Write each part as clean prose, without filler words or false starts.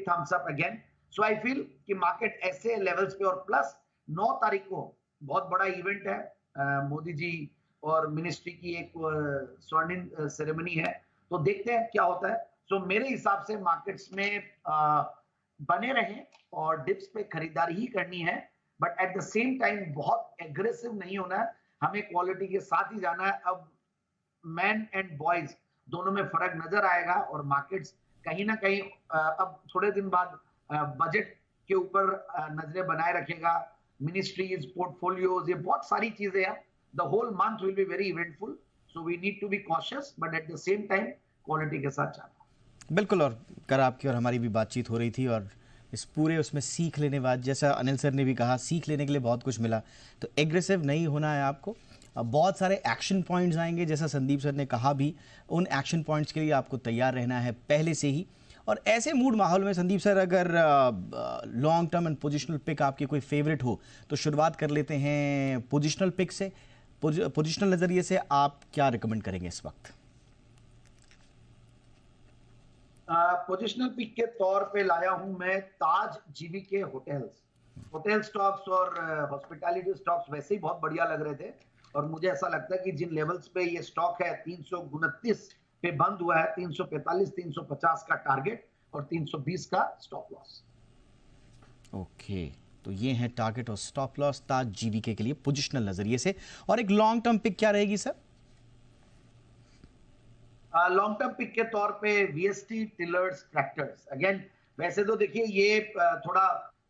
Thums up again. So I feel कि market ऐसे levels पे, और प्लस 9 तारीख को बहुत बड़ा इवेंट है, मोदी जी और मिनिस्ट्री की एक स्वर्णिम सेरेमनी है, तो देखते हैं क्या होता है. सो मेरे हिसाब से मार्केट्स में बने रहें और डिप्स पे खरीदारी ही करनी है, but at the same time बहुत एग्रेसिव नहीं होना है, हमें क्वालिटी के साथ ही जाना है. अब मैन एंड बॉयज दोनों में फर्क नजर आएगा, और मार्केट्स कहीं ना कहीं अब थोड़े दिन बाद बजट के ऊपर नजरें बनाए रखेगा, मिनिस्ट्रीज, पोर्टफोलियोज, ये बहुत सारी चीजें हैं. The whole month will be very eventful, so we need to be cautious, but at the same time quality के साथ जाना. बिल्कुल, और कर आपकी और हमारी भी बातचीत हो रही थी, और इस पूरे उसमें सीख लेने बाद, जैसा अनिल सर ने भी कहा, सीख लेने के लिए बहुत कुछ मिला. तो एग्रेसिव नहीं होना है आपको. बहुत सारे एक्शन पॉइंट्स आएंगे, जैसा संदीप सर ने कहा भी, उन एक्शन पॉइंट्स के लिए आपको तैयार रहना है पहले से ही. और ऐसे मूड माहौल में संदीप सर, अगर long term and positional pick आपकी कोई फेवरेट हो, तो शुरुआत कर लेते हैं पोजिशनल पिक से. पोजिशनल नज़रिए से आप क्या रिकमेंड करेंगे इस वक्त? पोजिशनल पिक के तौर पे लाया हूं मैं ताज जीवीके होटल्स. होटल स्टॉक्स और हॉस्पिटैलिटी स्टॉक्स वैसे ही बहुत बढ़िया लग रहे थे, और मुझे ऐसा लगता है कि जिन लेवल्स पे ये स्टॉक है, 329 पे बंद हुआ है, 345 350 का टारगेट और 320 का स्टॉप लॉस. ओके, तो ये है टारगेट और स्टॉप लॉस ताज जीवीके के लिए पोजिशनल नजरिए से. और एक लॉन्ग टर्म पिक क्या रहेगी सर? लॉन्ग टर्म पिक के तौर पे वीएसटी टिलर्स ट्रैक्टर्स. अगेन वैसे तो देखिए ये थोड़ा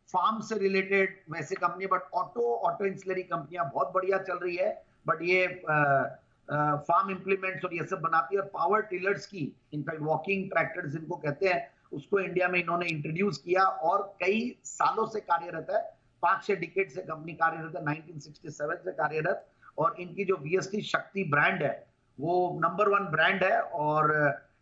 फार्म से रिलेटेड वैसे कंपनी, बट ऑटो इंसुलरी कंपनियां बहुत बढ़िया चल रही है, बट ये फार्म इंप्लीमेंट्स और ये सब बनाती है. और पावर टिलर्स की, इनफैक्ट वॉकिंग ट्रैक्टर्स जिनको कहते हैं, उसको इंडिया में इन्होंने इंट्रोड्यूस किया और कई सालों से कार्यरत है, 5-6 डिकेड से कंपनी कार्यरत है, 1967 से कार्यरत. और इनकी जो वीएसटी शक्ति ब्रांड है वो नंबर 1 ब्रांड है, और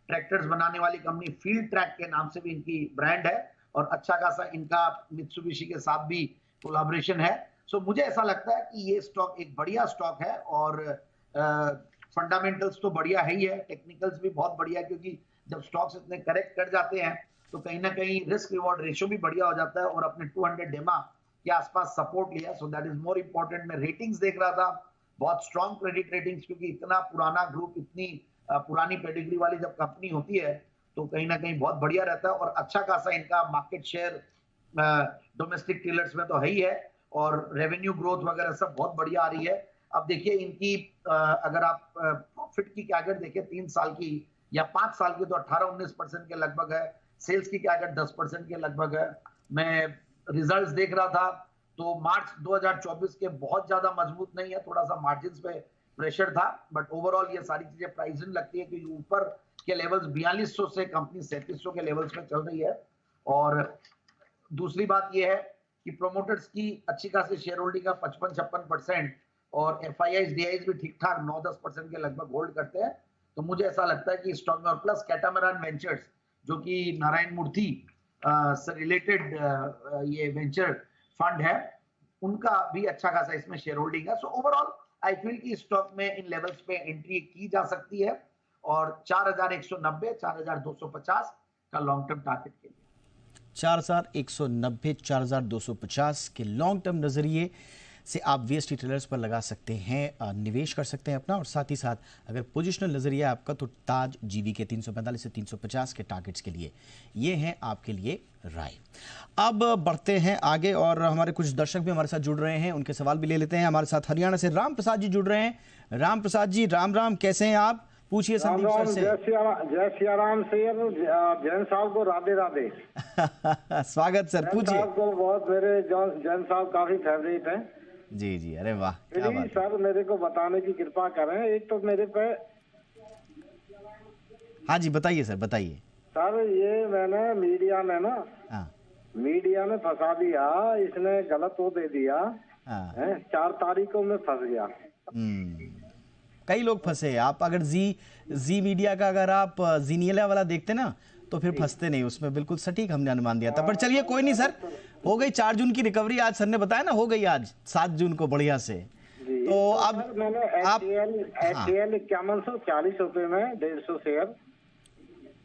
ट्रैक्टर्स बनाने वाली कंपनी फील्ड ट्रैक के नाम से भी इनकी ब्रांड है, और अच्छा खासा इनका मित्सुबिशी के साथ भी कोलैबोरेशन है. सो मुझे ऐसा लगता है कि ये स्टॉक एक बढ़िया स्टॉक है, और फंडामेंटल्स तो बढ़िया है ही है, टेक्निकल्स भी बहुत बढ़िया है, क्योंकि जब स्टॉक्स इतने करेक्ट कर जाते हैं तो कहीं ना कहीं रिस्क रिवॉर्ड रेशियो भी बढ़िया हो जाता है, और अपने 200 डेमा के आसपास सपोर्ट लिया. So that is more important. मैं रेटिंग्स देख रहा था, बहुत स्ट्रॉन्ग क्रेडिट रेटिंग्स, क्योंकि इतना पुराना ग्रुप, इतनी पुरानी पेडिग्री वाली जब कंपनी होती है तो कहीं ना कहीं बहुत बढ़िया रहता है. और अच्छा खासा इनका मार्केट शेयर डोमेस्टिक टिलर्स में तो है ही है, और रेवेन्यू ग्रोथ वगैरह सब बहुत बढ़िया आ रही है. अब देखिए इनकी अगर आप प्रॉफिट की कैगर देखें 3 साल की या 5 साल की, तो 18-19% के लगभग है. सेल्स की कैगर 10% के लगभग है. मैं रिजल्ट्स देख रहा था तो मार्च 2024 के बहुत ज्यादा मजबूत नहीं है, थोड़ा सा मार्जिन्स पे प्रेशर था, बट ओवरऑल ये सारी चीजें प्राइसिंग लगती है कि ऊपर के लेवल्स 4200 से कंपनी 3700 के लेवल्स में चल रही है. और दूसरी बात ये है कि प्रोमोटर्स की अच्छी खासी शेयर होल्डिंग का 55-56%, और एफआईआईज डीआईज भी ठीक ठाक 9-10% के लगभग होल्ड करते हैं. तो मुझे ऐसा लगता है कि स्टॉक में, और प्लस कैटामरान वेंचर्स जो कि नारायण मूर्ति से रिलेटेड ये वेंचर फंड है, उनका भी अच्छा खासा इसमें शेयर होल्डिंग है. सो ओवरऑल आई फील कि स्टॉक में इन लेवल्स पे एंट्री की जा सकती है, और 4190 4250 का लॉन्ग टर्म टारगेट के लिए. 4190 4250 के लॉन्ग टर्म नजरिए से आप वीएसटी टिलर्स पर लगा सकते हैं, निवेश कर सकते हैं अपना. और साथ ही साथ अगर पोजिशनल नजरिया आपका, तो ताज जीवीके 345 से 350 के टारगेट्स के लिए ये हैं आपके लिए राय. अब बढ़ते हैं आगे, और हमारे कुछ दर्शक भी हमारे साथ जुड़ रहे हैं, उनके सवाल भी ले लेते हैं. हमारे साथ हरियाणा से राम प्रसाद जी जुड़ रहे हैं. राम प्रसाद जी, राम राम, कैसे हैं आप? पूछिए संदीप सर से. जय सिया राम से जैन साहब को राधे राधे. स्वागत सर, पूछिए. को बहुत, मेरे जैन साहब काफी फेवरेट हैं. जी जी, अरे वाह, क्या बात है. सर मेरे को बताने की कृपा करें. एक तो मेरे पे, हाँ जी बताइए सर, बताइए. सर ये मैंने मीडिया में ना, मीडिया ने फंसा दिया, इसने गलत वो दे दिया. 4 तारीख को मैं फंस गया. कई लोग फंसे. आप अगर जी मीडिया का अगर आप जीनियला वाला देखते ना, तो फिर फंसते नहीं उसमें. बिल्कुल सटीक हमने अनुमान दिया था. पर चलिए कोई नहीं सर, हो गई 4 जून की रिकवरी. आज सर ने बताया ना, हो गई आज 7 जून को बढ़िया से. तो अब मैंने HAL 5140 रुपए में 150 शेयर.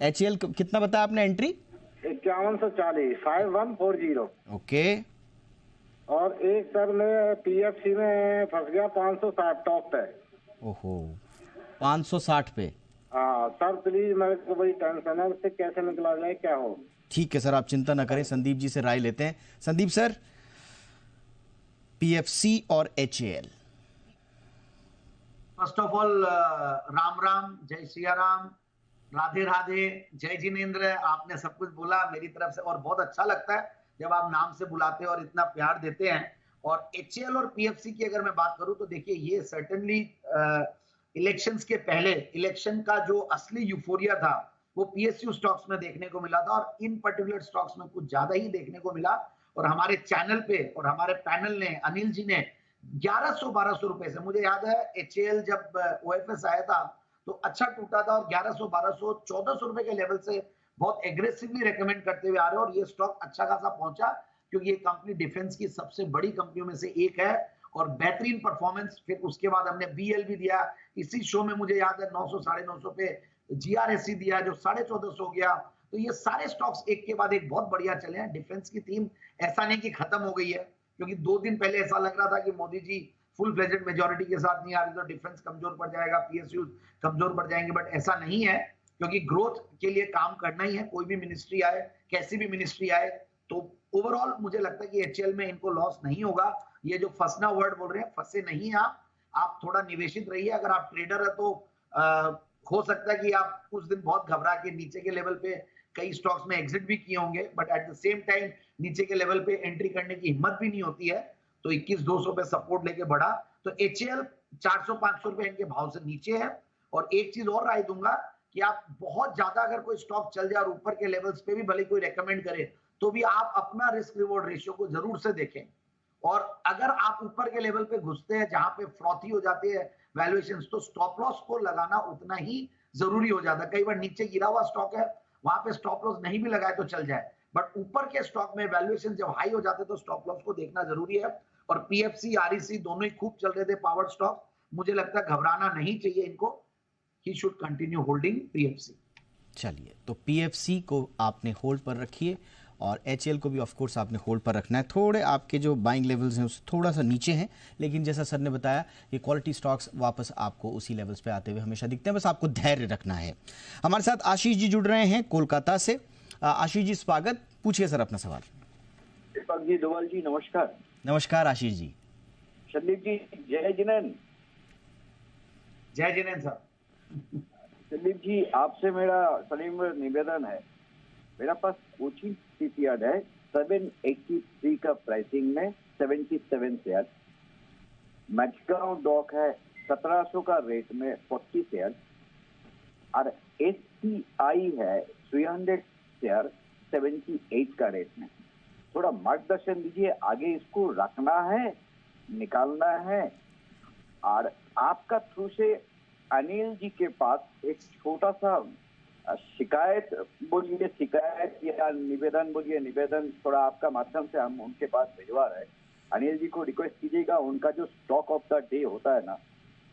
HAL कितना बताया आपने एंट्री? 5140 5140। ओके। और एक सर मैं पीएफसी में फंस गया 560 टॉप पे। ओहो, 560 पे। हाँ सर प्लीज, मेरे को बड़ी टेंशन है, उससे कैसे निकला जाए, क्या हो। ठीक है सर, आप चिंता ना करें, संदीप जी से राय लेते हैं। संदीप सर, पीएफसी और HAL. First of all Ram Ram, जय सिया राम, राधे राधे, जय जिनेन्द्र। आपने सब कुछ बोला मेरी तरफ से, और बहुत अच्छा लगता है जब आप नाम से बुलाते हैं और इतना प्यार देते हैं। और एचएएल और पीएफसी की अगर मैं बात करूं तो देखिए, ये सर्टेनली इलेक्शंस के पहले इलेक्शन का जो असली यूफोरिया था वो पीएसयू स्टॉक्स में देखने को मिला था, और इन पर्टिकुलर स्टॉक्स में कुछ ज्यादा ही देखने को मिला। और हमारे चैनल पे और हमारे पैनल ने, अनिल जी ने 1100-1200 रुपए से, मुझे याद है एचएएल जब ओएफएस आया था तो अच्छा टूटा था, और 1100-1200-1400 रुपए के लेवल से बहुत एग्रेसिवली रेकमेंड करते हुए आ रहे हैं। और ये स्टॉक अच्छा खासा पहुंचा, क्योंकि ये कंपनी डिफेंस की सबसे बड़ी कंपनियों में से एक है, और बेहतरीन परफॉर्मेंस। फिर उसके बाद हमने बीएल भी दिया इसी शो में, मुझे याद है 900-950 पे जीआरएससी दिया जो 1450 हो गया। तो ये सारे स्टॉक्स एक के बाद एक बहुत बढ़िया चले हैं। डिफेंस की थीम ऐसा नहीं कि खत्म हो गई है, क्योंकि 2 दिन पहले ऐसा लग रहा था कि Modi ji full fledged majority के साथ नहीं आ रही तो डिफेंस कमजोर पड़ जाएगा, पीएसयू कमजोर पड़ जाएंगे, बट ऐसा नहीं है, क्योंकि ग्रोथ के लिए काम करना ही है। कोई भी मिनिस्ट्री आए, कैसी भी मिनिस्ट्री आए, तो ओवरऑल मुझे लगता है कि एचएएल में इनको लॉस नहीं होगा। ये जो फंसना वर्ड बोल रहे हैं, फंसे नहीं आप थोड़ा निवेशित रहिए। अगर आप ट्रेडर है तो हो सकता है कि आप कुछ दिन बहुत घबरा के नीचे के लेवल पे कई स्टॉक्स में एग्जिट भी किए होंगे, but at the same time नीचे के लेवल पे एंट्री करने की हिम्मत भी नहीं होती है। तो 21,200 पे सपोर्ट लेके बढ़ा, तो एचएएल 400-500 रुपए इनके भाव से नीचे है। और एक चीज और राय दूंगा कि आप बहुत ज्यादा अगर कोई स्टॉक चल जाए और ऊपर के लेवल्स पे भी भले कोई रेकमेंड करे, तो भी आप अपना रिस्क रिवॉर्ड रेशियो को जरूर से देखें। और अगर आप ऊपर के लेवल पे घुसते हैं जहां पे फ्रॉथी हो जाती है वैल्यूएशंस, तो स्टॉप लॉस को लगाना उतना ही जरूरी हो जाता है। कई बार नीचे गिरा हुआ स्टॉक है, वहां पे स्टॉप लॉस नहीं भी लगाए तो चल जाए, बट ऊपर के स्टॉक में वैल्यूएशन जब हाई हो जाते तो स्टॉप लॉस को देखना जरूरी है। और पीएफसी, आरईसी दोनों ही खूब चल रहे थे पावर स्टॉक, मुझे लगता है घबराना नहीं चाहिए इनको। He should continue holding PFC. चलिए, तो पीएफसी को आपने होल्ड पर रखिए, और एचएएल को भी ऑफ कोर्स आपने होल्ड पर रखना है। थोड़े आपके जो बाइंग लेवल्स हैं उससे थोड़ा सा नीचे हैं, लेकिन जैसा सर ने बताया ये क्वालिटी स्टॉक्स वापस आपको उसी लेवल्स पे आते हुए हमेशा दिखते हैं, बस आपको धैर्य रखना है। हमारे साथ आशीष जी जुड़ रहे हैं कोलकाता से। आशीष जी स्वागत, पूछिए सर अपना सवाल। दीपक जी, डोवाल जी, नमस्कार। नमस्कार आशीष जी। संदीप जी, जय जिनेन्द्र। जय जिनेन्द्र सर। संदीप जी, आपसे मेरा सलीम निवेदन है, मेरा पास कोचिंग सीपीआर है 783 का प्राइसिंग में 77 शेयर, मैचगांव डॉक है 1700 का रेट में 40 शेयर, और एससीआई है 300 शेयर 78 का रेट में। थोड़ा मार्गदर्शन दीजिए, आगे इसको रखना है, निकालना है। और आपका थ्रू से अनिल जी के पास एक छोटा सा शिकायत बोलिए, शिकायत या निवेदन बोलिए, निवेदन थोड़ा आपका माध्यम से हम उनके पास भिजवा रहे हैं। अनिल जी को रिक्वेस्ट कीजिएगा, उनका जो स्टॉक ऑफ द डे होता है ना,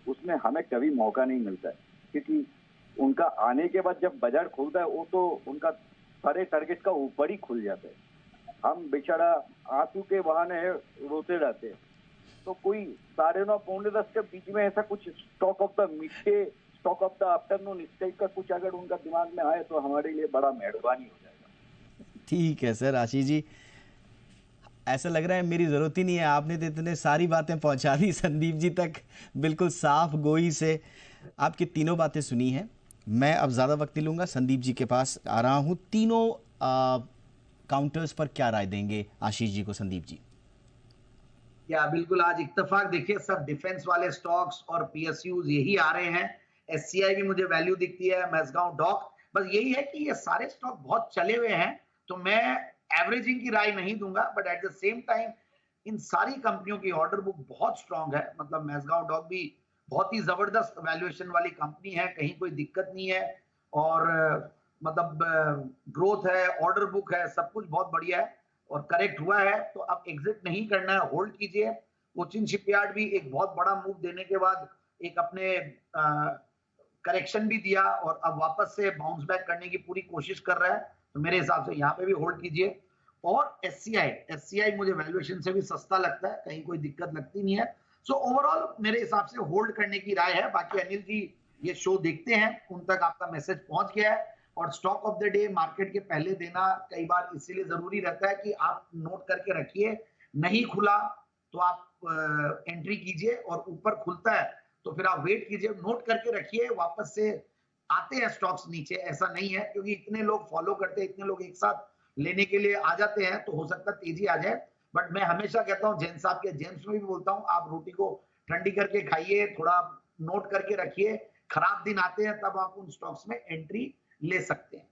उसमें हमें कभी मौका नहीं मिलता है, क्योंकि उनका आने के बाद जब बाजार खुलता है वो तो उनका सारे टारगेट का ऊपर ही खुल जाता है। हम बेचारा आंसू के बहाने रोते रहते हैं। तो कोई 9:30 के बीच में ऐसा कुछ stock of the mid day, stock of the afternoon, इस टाइप का कुछ अगर उनका दिमाग में आए तो हमारे लिए बड़ा मेहरबानी हो जाएगा। ठीक है सर। आशीष जी, ऐसा लग रहा है मेरी जरूरत ही नहीं है, आपने तो इतने सारी बातें पहुंचा दी संदीप जी तक, बिल्कुल साफ गोई से आपकी तीनों बातें सुनी हैं। मैं अब ज़्यादा वक्त नहीं लूँगा, संदीप जी के पास आ रहा हूँ। तीनों काउंटर्स पर क्या राय देंगे आशीष जी को संदीप जी? या बिल्कुल, आज इत्तेफाक देखिए सब डिफेंस वाले स्टॉक्स और पीएसयूज यही आ रहे हैं। एससीआई भी मुझे वैल्यू दिखती है, मैसगांव डॉक, बस यही है कि ये सारे स्टॉक बहुत चले हुए हैं, तो मैं एवरेजिंग की राय नहीं दूंगा, but at the same time in सारी कंपनियों की ऑर्डर बुक बहुत स्ट्रांग है। मतलब मैसगांव डॉक भी बहुत ही जबरदस्त वैल्यूएशन वाली कंपनी है, कहीं कोई दिक्कत नहीं है, और मतलब ग्रोथ है, ऑर्डर बुक है, सब कुछ बहुत बढ़िया है और करेक्ट हुआ है। तो अब एग्जिट नहीं करना है, होल्ड कीजिए। कोचिन शिपयार्ड भी एक बहुत बड़ा मूव देने के बाद एक अपने करेक्शन भी दिया और अब वापस से बाउंस बैक करने की पूरी कोशिश कर रहा है, तो मेरे हिसाब से यहाँ पे भी होल्ड कीजिए। और एससीआई मुझे वैल्यूएशन से भी सस्ता लगता है, कहीं कोई दिक्कत लगती नहीं है। सो ओवरऑल मेरे हिसाब से होल्ड करने की राय है। बाकी अनिल जी ये शो देखते हैं, उन तक आपका मैसेज पहुंच गया है। और stock of the day market के पहले देना कई बार इसीलिए जरूरी रहता है कि आप नोट करके रखिए, नहीं खुला तो आप एंट्री कीजिए, और ऊपर खुलता है तो फिर आप वेट कीजिए, नोट करके रखिए। वापस से आते हैं स्टॉक्स नीचे, ऐसा नहीं है, क्योंकि इतने लोग फॉलो करते हैं, इतने लोग एक साथ लेने के लिए आ जाते हैं, तो हो सकता है तेजी आ जाए। बट मैं हमेशा कहता हूं, जैन साहब के जेम्स में भी बोलता हूं, आप रोटी को ठंडी करके खाइए, थोड़ा नोट करके रखिए, खराब दिन आते हैं तब आप उन स्टॉक्स में एंट्री ले सकते हैं।